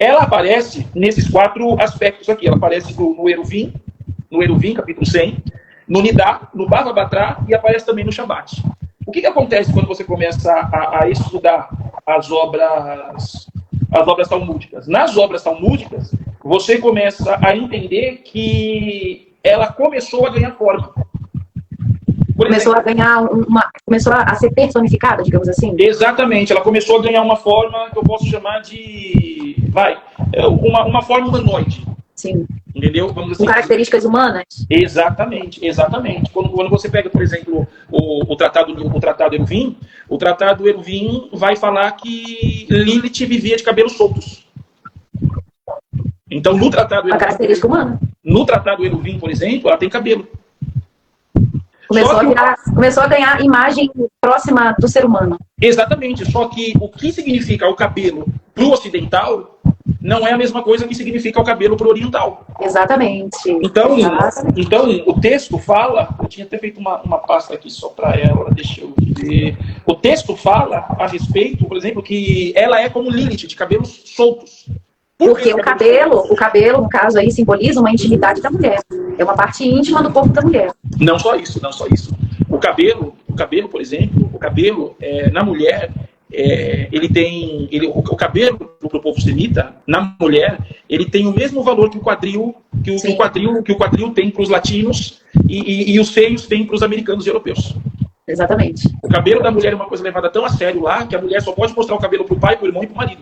ela aparece nesses 4 aspectos aqui. Ela aparece no Eruvim, capítulo 100, no Nidá, no Bava Batra e aparece também no Shabat. O que acontece quando você começa a estudar as obras talmúdicas? Nas obras talmúdicas, você começa a entender que ela começou a ganhar forma. Começou a ser personificada, digamos assim? Exatamente, ela começou a ganhar uma forma que eu posso chamar de... uma forma humanoide. Sim. Entendeu? Vamos dizer com características humanas? Exatamente. Quando você pega, por exemplo, o tratado Eruvim, o tratado Eruvim vai falar que Lilith vivia de cabelos soltos. Então, no tratado Eruvim, uma característica humana. No tratado Eruvim, por exemplo, ela tem cabelo. Começou a ganhar imagem próxima do ser humano. Exatamente, só que o que significa o cabelo para o ocidental não é a mesma coisa que significa o cabelo para o oriental. Exatamente. Então, o texto fala... Eu tinha até feito uma pasta aqui só para ela, deixa eu ver. O texto fala a respeito, por exemplo, que ela é como Lilith, de cabelos soltos. Porque o cabelo, no caso aí, simboliza uma intimidade da mulher. É uma parte íntima do corpo da mulher. Não só isso. O cabelo, por exemplo, na mulher, o cabelo para o povo semita, na mulher, ele tem o mesmo valor que o quadril, que o quadril tem para os latinos e os seios têm para os americanos e europeus. Exatamente. O cabelo da mulher é uma coisa levada tão a sério lá que a mulher só pode mostrar o cabelo para o pai, para o irmão e para o marido.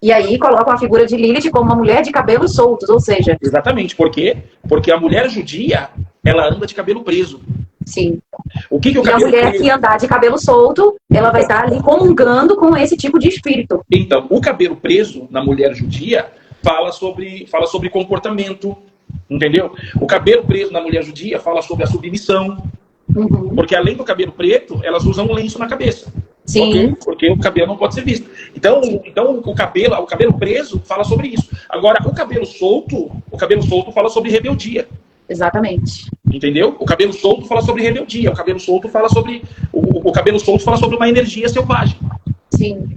E aí colocam a figura de Lilith como uma mulher de cabelos soltos, ou seja... Exatamente, por quê? Porque a mulher judia, ela anda de cabelo preso. Sim. O que o cabelo e a mulher preso? que andar de cabelo solto, ela vai estar ali comungando com esse tipo de espírito. Então, o cabelo preso na mulher judia fala sobre comportamento, entendeu? O cabelo preso na mulher judia fala sobre a submissão. Uhum. Porque além do cabelo preto, elas usam um lenço na cabeça. Sim. Porque o cabelo não pode ser visto. Então o cabelo preso fala sobre isso. Agora, o cabelo solto fala sobre rebeldia. Exatamente. Entendeu? O cabelo solto fala sobre rebeldia. O cabelo solto fala sobre uma energia selvagem. Sim.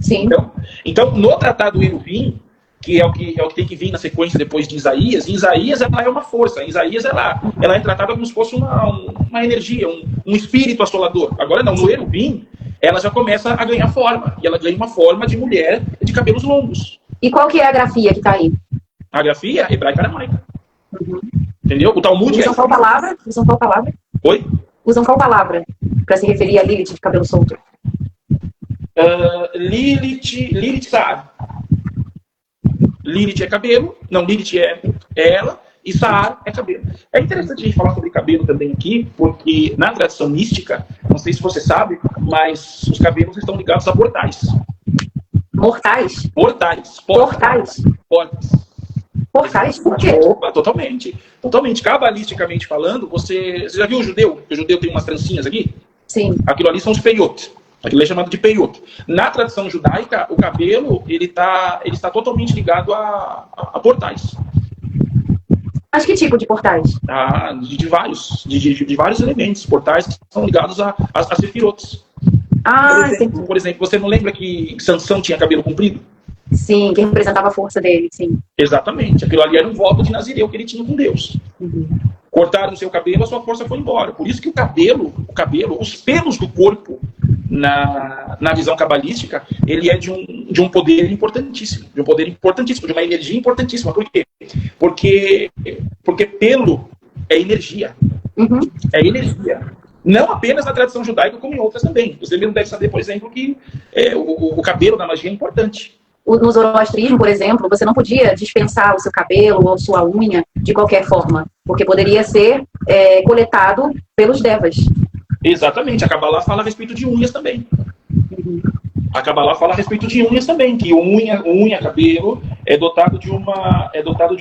Então no tratado Eruvim, que é o que tem que vir na sequência depois de Isaías, em Isaías ela é uma força. Em Isaías ela é tratada como se fosse uma energia, um espírito assolador. Agora não, no Eruvim ela já começa a ganhar forma. E ela ganha uma forma de mulher de cabelos longos. E qual que é a grafia que está aí? A grafia hebraica aramaica. Uhum. Entendeu? O Talmud Usam qual palavra? Oi? Usam qual palavra para se referir a Lilith de cabelo solto? Lilith Saar. Lilith é cabelo. Não, Lilith é ela. E Saar é cabelo. É interessante a gente falar sobre cabelo também aqui, porque na tradição mística, não sei se você sabe, mas os cabelos estão ligados a portais. Mortais? Portais. Portais? Por quê? Opa, totalmente. Cabalisticamente falando, você já viu o judeu? O judeu tem umas trancinhas aqui? Sim. Aquilo ali são os peiot. Aquilo é chamado de peiot. Na tradição judaica, o cabelo ele está totalmente ligado a portais. Mas que tipo de portais? De vários elementos. Portais que são ligados a sefirotes. Por exemplo, você não lembra que Sansão tinha cabelo comprido? Sim, que representava a força dele, sim. Exatamente. Aquilo ali era um voto de Nazireu que ele tinha com Deus. Uhum. Cortaram o seu cabelo, a sua força foi embora. Por isso que o cabelo, os pelos do corpo, na visão cabalística, ele é de um poder importantíssimo. De uma energia importantíssima. Por quê? Porque pelo é energia. Uhum. É energia. Não apenas na tradição judaica, como em outras também. Você mesmo deve saber, por exemplo, que o cabelo da magia é importante. No zoroastrismo, por exemplo, você não podia dispensar o seu cabelo ou sua unha de qualquer forma, porque poderia ser coletado pelos devas. Exatamente. A Kabbalah fala a respeito de unhas também. Uhum. A Kabbalah fala a respeito de unhas também, que cabelo, é dotado de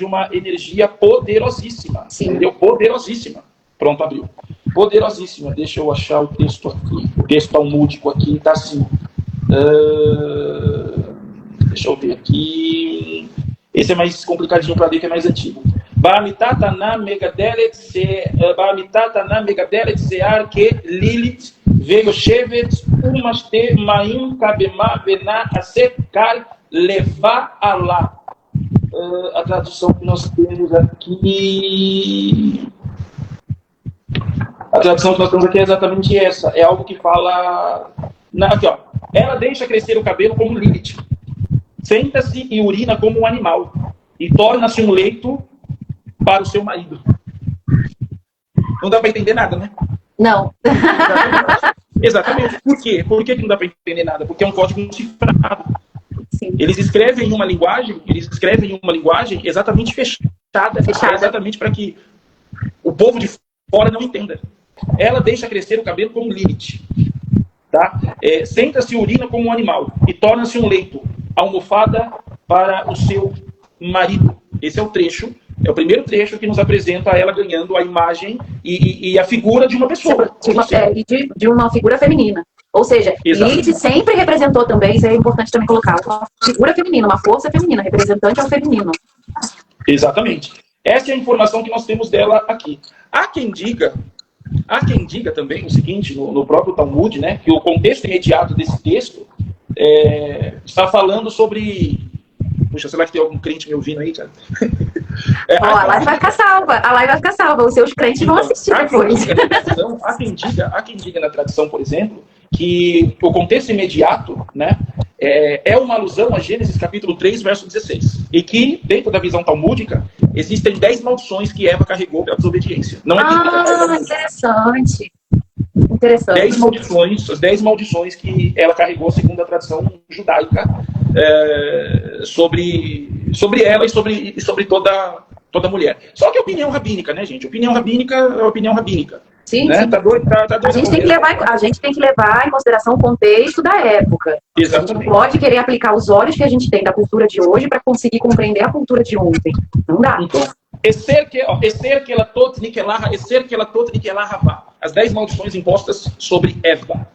uma energia poderosíssima. Sim. Entendeu? Poderosíssima. Pronto, abriu. Poderosíssima. Deixa eu achar o texto aqui. O texto talmúdico aqui está assim. Deixa eu ver aqui. Esse é mais complicadinho para ler, que é mais antigo. Ba'amitatana megadelet sear que Lilith veio shevet umaste maim kabema bena asekar leva alá. A tradução que nós temos aqui... A tradução que nós temos aqui é exatamente essa. É algo que fala... Aqui, ó. Ela deixa crescer o cabelo como Lilith. Senta-se e urina como um animal. E torna-se um leito para o seu marido. Não dá para entender nada, né? Não. Exatamente. Por quê? Por que não dá para entender nada? Porque é um código cifrado. Sim. Eles escrevem uma linguagem exatamente fechada. Exatamente para que o povo de fora não entenda. Ela deixa crescer o cabelo como Lilith. Tá? Senta-se e urina como um animal. E torna-se um leito, almofada para o seu marido. Esse é o trecho. É o primeiro trecho que nos apresenta ela ganhando a imagem e a figura de uma pessoa. De uma figura feminina. Ou seja, Lilith sempre representou também, isso é importante também colocar, uma figura feminina, uma força feminina, representante ao feminino. Exatamente. Essa é a informação que nós temos dela aqui. Há quem diga também o seguinte, no próprio Talmud, né, que o contexto imediato desse texto está falando sobre... Puxa, será que tem algum crente me ouvindo aí, cara? A live vai ficar salva. Os seus crentes vão assistir depois. Há quem diga na tradição, por exemplo, que o contexto imediato, né, é uma alusão a Gênesis capítulo 3, verso 16. E que, dentro da visão talmúdica, existem 10 maldições que Eva carregou pela desobediência. Não é interessante. 10 maldições que ela carregou, segundo a tradição judaica, sobre ela e sobre toda mulher. Só que é opinião rabínica, né, gente? Opinião rabínica é opinião rabínica. Sim, né? sim. Tá doido, a gente tem que levar em consideração o contexto da época. Exatamente. A gente não pode querer aplicar os olhos que a gente tem da cultura de hoje para conseguir compreender a cultura de ontem. Não dá. Então, as 10 maldições impostas sobre Eva.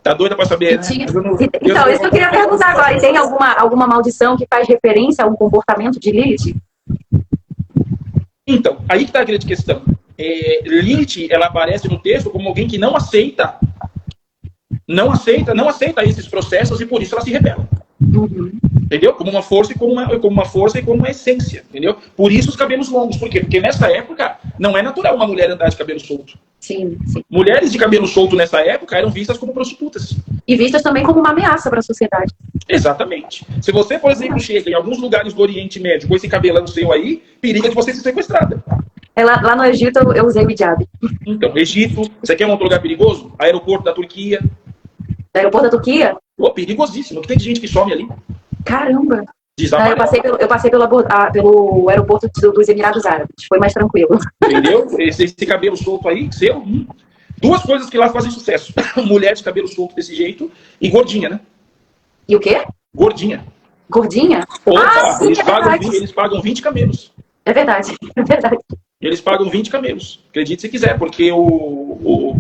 Tá doida para saber, né? Então, isso que eu queria perguntar agora. E tem alguma maldição que faz referência a um comportamento de Lilith? Então, aí que tá a grande questão. Lilith, ela aparece no texto como alguém que não aceita esses processos e por isso ela se rebela. Uhum. Entendeu? Como uma força e como uma essência, entendeu? Por isso os cabelos longos. Por quê? Porque nessa época não é natural uma mulher andar de cabelo solto. Sim, sim. Mulheres de cabelo solto nessa época eram vistas como prostitutas. E vistas também como uma ameaça para a sociedade. Exatamente. Se você, por exemplo, chega em alguns lugares do Oriente Médio com esse cabelão seu aí, periga de você ser sequestrada. Lá no Egito eu usei o hijab. Então, Egito, você quer um outro lugar perigoso? Aeroporto da Turquia. Aeroporto da Turquia? Perigosíssimo. Tem gente que some ali. Caramba. Eu passei pelo aeroporto dos Emirados Árabes. Foi mais tranquilo. Entendeu? Esse cabelo solto aí, seu. Duas coisas que lá fazem sucesso. Mulher de cabelo solto desse jeito e gordinha, né? E o quê? Gordinha. Gordinha? Opa, sim, eles pagam 20 camelos. É verdade. Eles pagam 20 camelos. Acredite se quiser, porque o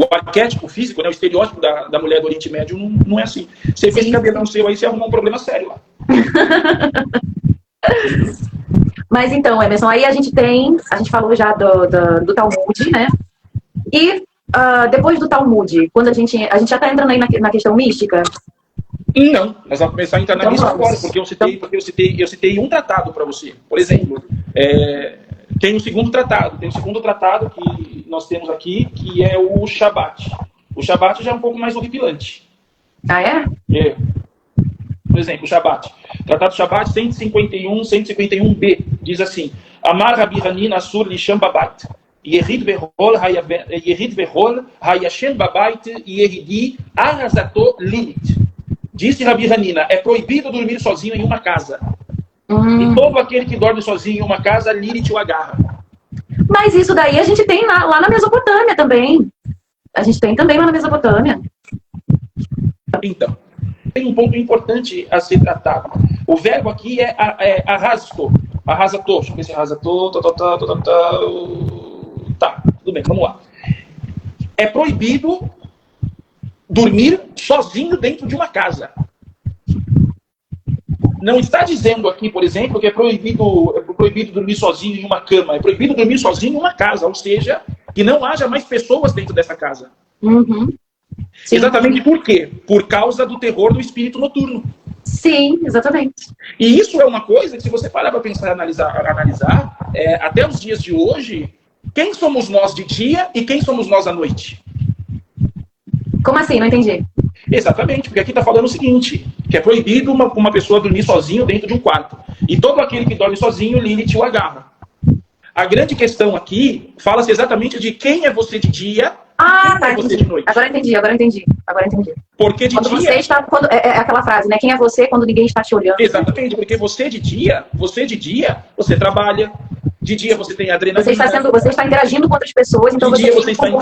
arquétipo físico, né, o estereótipo da mulher do Oriente Médio não é assim. Você fez cabelão seu aí, você arrumou um problema sério lá. Mas então, Emerson, aí a gente falou já do Talmud, né? E depois do Talmud, quando a gente já está entrando aí na questão mística? Não, nós vamos começar a entrar na mística agora, porque eu citei um tratado para você. Por exemplo, tem o segundo tratado que nós temos aqui, que é o Shabat. O Shabat já é um pouco mais horripilante. Ah, é? Por exemplo, o Shabat. Tratado Shabat 151b diz assim: Amar Rabi Hanina Asur Lisham Babait. Yerid Behol Hayashem Babait Yeridi Arazato Limit. Disse Rabi Hanina: é proibido dormir sozinho em uma casa. E todo aquele que dorme sozinho em uma casa, Lilith o agarra. Mas isso daí a gente tem lá na Mesopotâmia também. A gente tem também lá na Mesopotâmia. Então, tem um ponto importante a ser tratado. O verbo aqui é arrasto. Arrasato. Deixa eu ver se é arrasato. Tá, tudo bem, vamos lá. É proibido dormir sozinho dentro de uma casa. Não está dizendo aqui, por exemplo, que é proibido dormir sozinho em uma cama. É proibido dormir sozinho em uma casa, ou seja, que não haja mais pessoas dentro dessa casa. Uhum. Exatamente por quê? Por causa do terror do espírito noturno. Sim, exatamente. E isso é uma coisa que, se você parar para pensar e analisar até os dias de hoje, quem somos nós de dia e quem somos nós à noite? Como assim? Não entendi. Exatamente, porque aqui está falando o seguinte, que é proibido uma pessoa dormir sozinho dentro de um quarto. E todo aquele que dorme sozinho, Lilith o agarra. A grande questão aqui fala-se exatamente de quem é você de dia e quem é você de noite. Agora entendi. Porque de quando dia... você está, é aquela frase, né? Quem é você quando ninguém está te olhando? Exatamente, porque você de dia, você trabalha, de dia você tem adrenalina. Você está interagindo com outras pessoas, então de dia você tem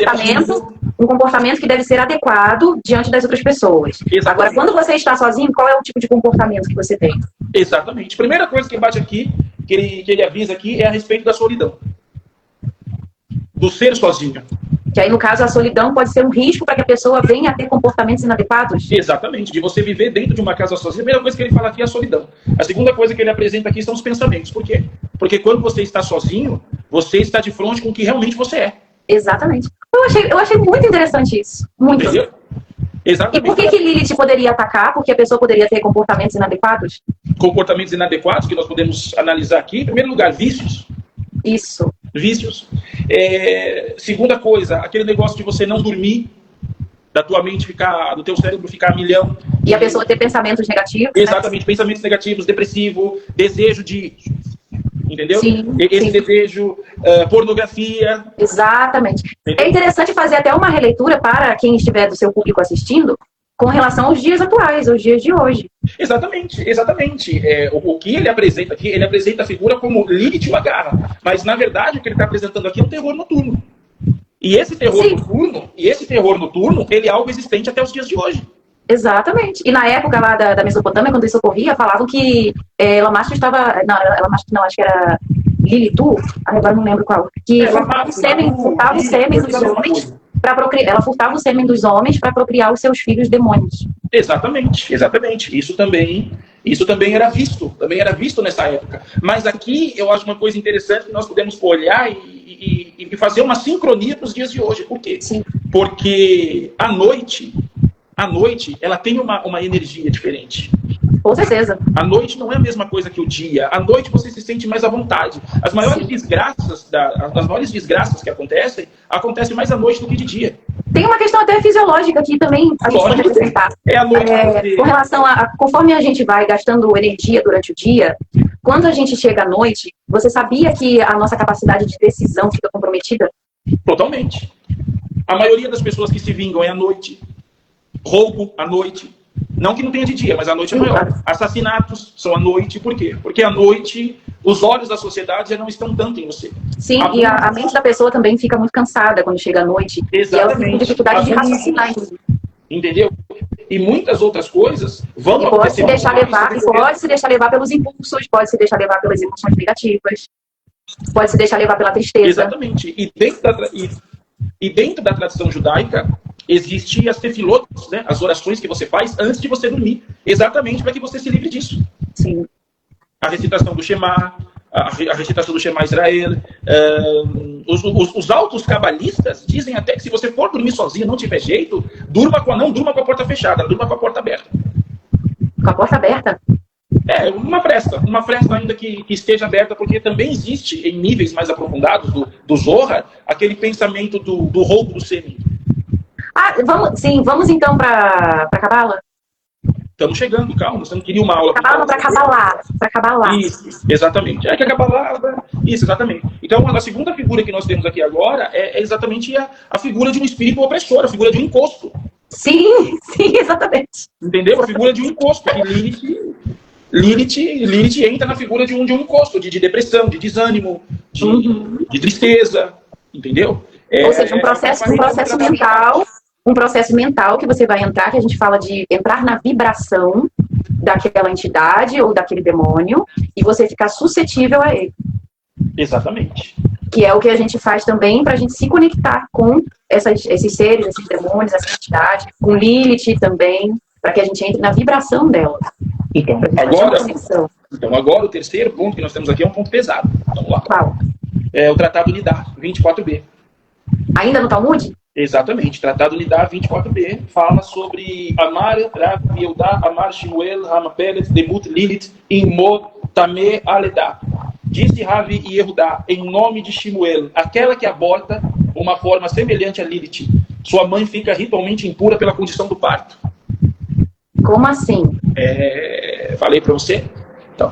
um comportamento que deve ser adequado diante das outras pessoas. Exatamente. Agora, quando você está sozinho, qual é o tipo de comportamento que você tem? Exatamente. Primeira coisa que bate aqui, que ele avisa aqui, é a respeito da solidão. Do ser sozinho. Que aí, no caso, a solidão pode ser um risco para que a pessoa venha a ter comportamentos inadequados? Exatamente, de você viver dentro de uma casa sozinha. A primeira coisa que ele fala aqui é a solidão. A segunda coisa que ele apresenta aqui são os pensamentos. Por quê? Porque quando você está sozinho, você está de frente com o que realmente você é. Exatamente. Eu achei muito interessante isso. Muito. Entendeu? Exatamente. E por que Lilith poderia atacar? Porque a pessoa poderia ter comportamentos inadequados? Comportamentos inadequados que nós podemos analisar aqui. Em primeiro lugar, vícios. Isso. Vícios. Segunda coisa, aquele negócio de você não dormir, da tua mente ficar, do teu cérebro ficar a milhão. E a pessoa ter pensamentos negativos. Exatamente, né? Pensamentos negativos, depressivo, desejo de... Entendeu? Sim, esse desejo, pornografia. Exatamente. É interessante fazer até uma releitura para quem estiver do seu público assistindo, com relação aos dias atuais, aos dias de hoje. Exatamente. O que ele apresenta aqui, ele apresenta a figura como Lilith o agarra. Mas, na verdade, o que ele está apresentando aqui é um terror noturno. E esse terror noturno, ele é algo existente até os dias de hoje. Exatamente. E na época lá da Mesopotâmia, quando isso ocorria, falavam que Lamastro estava... Não, acho que era Lilitu, agora não lembro qual. Que furtava o sêmen dos homens para procriar. Ela furtava o sêmen dos homens para procriar os seus filhos demônios. Exatamente. Isso também era visto nessa época. Mas aqui eu acho uma coisa interessante que nós podemos olhar e fazer uma sincronia para os dias de hoje. Por quê? Sim. Porque a noite, ela tem uma energia diferente. Com certeza. A noite não é a mesma coisa que o dia. À noite você se sente mais à vontade. As maiores desgraças que acontecem mais à noite do que de dia. Tem uma questão até fisiológica aqui também, a gente pode acrescentar. A noite com relação conforme a gente vai gastando energia durante o dia, quando a gente chega à noite, você sabia que a nossa capacidade de decisão fica comprometida? Totalmente. A maioria das pessoas que se vingam é à noite. Roubo à noite. Não que não tenha de dia, mas à noite é maior. Assassinatos são à noite. Por quê? Porque à noite os olhos da sociedade já não estão tanto em você. Sim, e a mente da pessoa também fica muito cansada quando chega à noite. Exatamente. E ela tem dificuldade de raciocinar. Entendeu? E muitas outras coisas vão acontecer. Pode se deixar levar pelos impulsos, pode se deixar levar pelas emoções negativas, pode se deixar levar pela tristeza. Exatamente. E dentro da tradição judaica, existem as tefilotes, né? As orações que você faz antes de você dormir, exatamente para que você se livre disso. Sim. A recitação do Shema, a recitação do Shema Israel. Os altos cabalistas dizem até que se você for dormir sozinho, não tiver jeito, não durma com a porta fechada, durma com a porta aberta. Com a porta aberta? Uma fresta ainda que esteja aberta, porque também existe, em níveis mais aprofundados do Zohar, aquele pensamento do roubo do sêmen. Vamos então para a Cabala? Estamos chegando, calma, você não queria uma aula. Para Cabalá. Isso, exatamente. Que a Cabalá... Isso, exatamente. Então, a segunda figura que nós temos aqui agora é exatamente a figura de um espírito opressor, a figura de um encosto. Sim, exatamente. Entendeu? A figura de um encosto. Lilith entra na figura de um encosto, de depressão, de desânimo, de tristeza, entendeu? Ou seja, um processo mental que você vai entrar, que a gente fala de entrar na vibração daquela entidade ou daquele demônio e você ficar suscetível a ele. Exatamente. Que é o que a gente faz também para a gente se conectar com esses seres, esses demônios, essa entidade, com Lilith também, para que a gente entre na vibração dela. Então, agora o terceiro ponto que nós temos aqui é um ponto pesado. Vamos lá. Qual? É o Tratado Nidá, 24b. Ainda no Talmud? Exatamente. Tratado Nidá 24b fala sobre Amar Rav Yehudá, Amar Shmuel, Hamapelet, Demut Lilith, Imod Tameh Aledá. Disse Rav Yehudá, em nome de Shmuel, aquela que aborta uma forma semelhante a Lilith, sua mãe fica ritualmente impura pela condição do parto. Como assim? Falei para você. Então,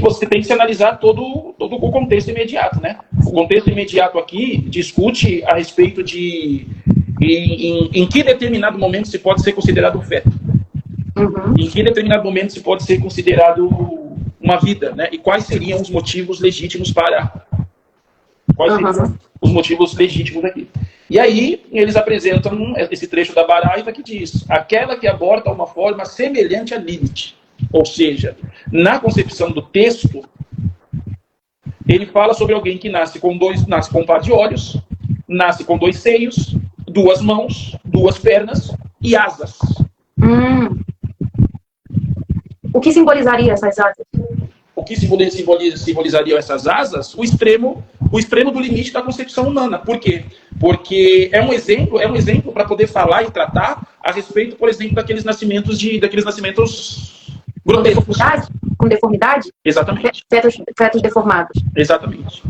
você tem que se analisar todo o contexto imediato, né? O contexto imediato aqui discute a respeito de em que determinado momento se pode ser considerado um feto. Uhum. Em que determinado momento se pode ser considerado uma vida, né? E quais seriam os motivos legítimos para... Quais seriam os motivos legítimos aqui? E aí, eles apresentam esse trecho da Baraita que diz: aquela que aborta uma forma semelhante a Lilith. Ou seja, na concepção do texto, ele fala sobre alguém que nasce com um par de olhos, nasce com 2 seios, 2 mãos, 2 pernas e asas. O que simbolizaria essas asas? O que simbolizariam essas asas? O extremo do limite da concepção humana. Por quê? Porque é um exemplo para poder falar e tratar a respeito, por exemplo, daqueles nascimentos grotescos. Com deformidade? Exatamente. Fetos deformados. Exatamente.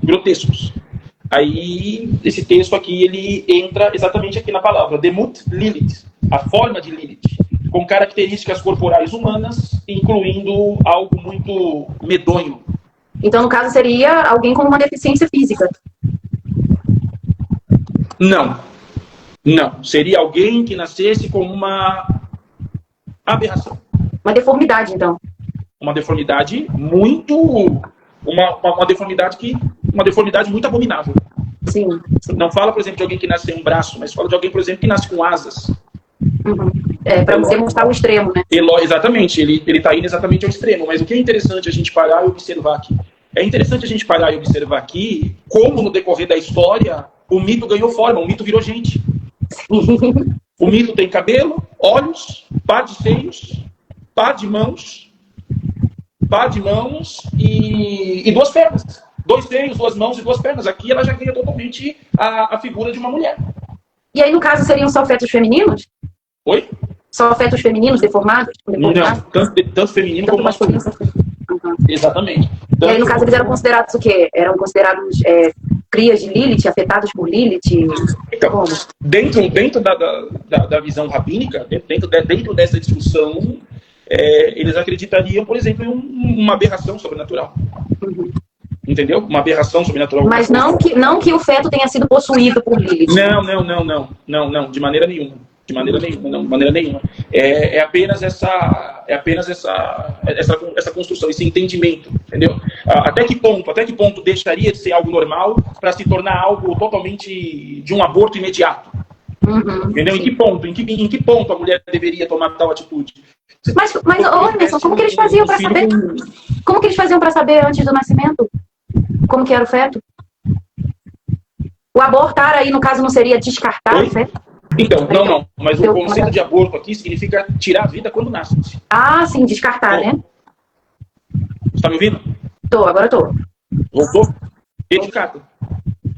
Grotescos. Aí, esse texto aqui, ele entra exatamente aqui na palavra. Demut Lilith. A forma de Lilith. Com características corporais humanas, incluindo algo muito medonho. Então, no caso, seria alguém com uma deficiência física? Não. Não. Seria alguém que nascesse com uma aberração. Uma deformidade, então. Uma deformidade muito... Uma deformidade muito abominável. Sim. Não fala, por exemplo, de alguém que nasce sem um braço, mas fala de alguém, por exemplo, que nasce com asas. Uhum. Para você mostrar o extremo, né? Exatamente, ele está indo exatamente ao extremo. Mas o que é interessante a gente parar e observar aqui? É interessante a gente parar e observar aqui como, no decorrer da história, o mito ganhou forma, o mito virou gente. O mito tem cabelo, olhos, par de seios, par de mãos e 2 pernas. 2 seios, 2 mãos e 2 pernas. Aqui ela já cria totalmente a figura de uma mulher. E aí, no caso, seriam só fetos femininos? Oi? Só fetos femininos deformados? Não, tanto feminino como masculino. Uhum. Exatamente. E aí, no caso, eles eram considerados o quê? Eram considerados crias de Lilith, afetados por Lilith? Então, dentro da visão rabínica, dentro dessa discussão, eles acreditariam, por exemplo, em uma aberração sobrenatural. Uhum. Entendeu? Uma aberração sobrenatural. Mas não que o feto tenha sido possuído por Lilith. Não, de maneira nenhuma. De maneira nenhuma. É apenas essa construção, esse entendimento, entendeu? Até que ponto deixaria de ser algo normal para se tornar algo totalmente de um aborto imediato? Uhum, entendeu? Em que ponto a mulher deveria tomar tal atitude? Mas Anderson, como que eles faziam para saber? Como que eles faziam para saber antes do nascimento? Como que era o feto? O abortar aí, no caso, não seria descartar o feto? Então, não. Mas o conceito de aborto aqui significa tirar a vida quando nasce. Ah, sim, descartar, né? Você está me ouvindo? Agora tô. Voltou? Descarta.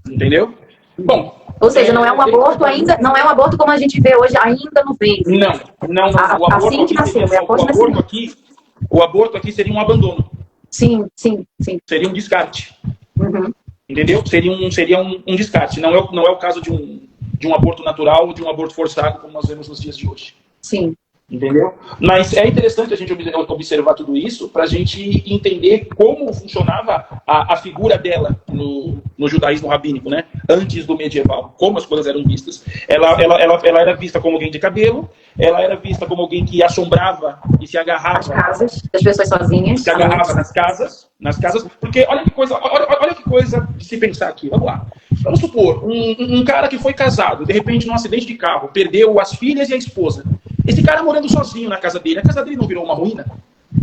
Entendeu? Bom. Ou seja, não é um aborto ainda, não é um aborto como a gente vê hoje, ainda no ventre. Não. O aborto assim que nasceu, o aborto aqui seria um abandono. Sim. Seria um descarte. Uhum. Entendeu? Seria um descarte. Não é o caso de um aborto natural ou de um aborto forçado, como nós vemos nos dias de hoje. Sim. Entendeu? Mas é interessante a gente observar tudo isso para a gente entender como funcionava a figura dela no judaísmo rabínico, né? Antes do medieval. Como as coisas eram vistas. Ela era vista como alguém de cabelo, ela era vista como alguém que assombrava e se agarrava... As casas, das pessoas sozinhas. Se agarrava nas casas, porque olha que coisa de se pensar aqui. Vamos lá. Vamos supor, um cara que foi casado, de repente num acidente de carro, perdeu as filhas e a esposa. Esse cara morando sozinho na casa dele, a casa dele não virou uma ruína?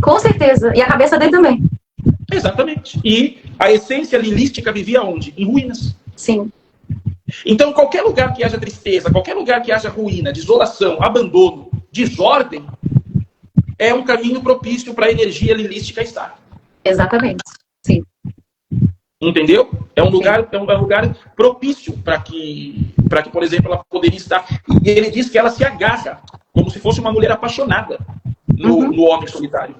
Com certeza. E a cabeça dele também. Exatamente. E a essência lilística vivia onde? Em ruínas. Sim. Então, qualquer lugar que haja tristeza, qualquer lugar que haja ruína, desolação, abandono, desordem, é um caminho propício para a energia lilística estar. Exatamente. Sim. Entendeu? É um lugar propício para que para que, por exemplo, ela poderia estar... E ele diz que ela se agarra, como se fosse uma mulher apaixonada no homem solitário.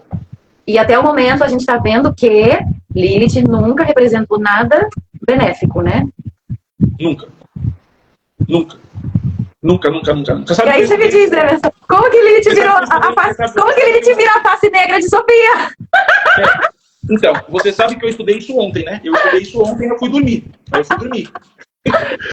E até o momento a gente está vendo que Lilith nunca representou nada benéfico, né? Nunca. Sabe e aí você me diz, Emerson, como que Lilith virou como que Lilith vira a face negra de Sofia? Então, você sabe que eu estudei isso ontem, né? Eu estudei isso ontem e eu fui dormir.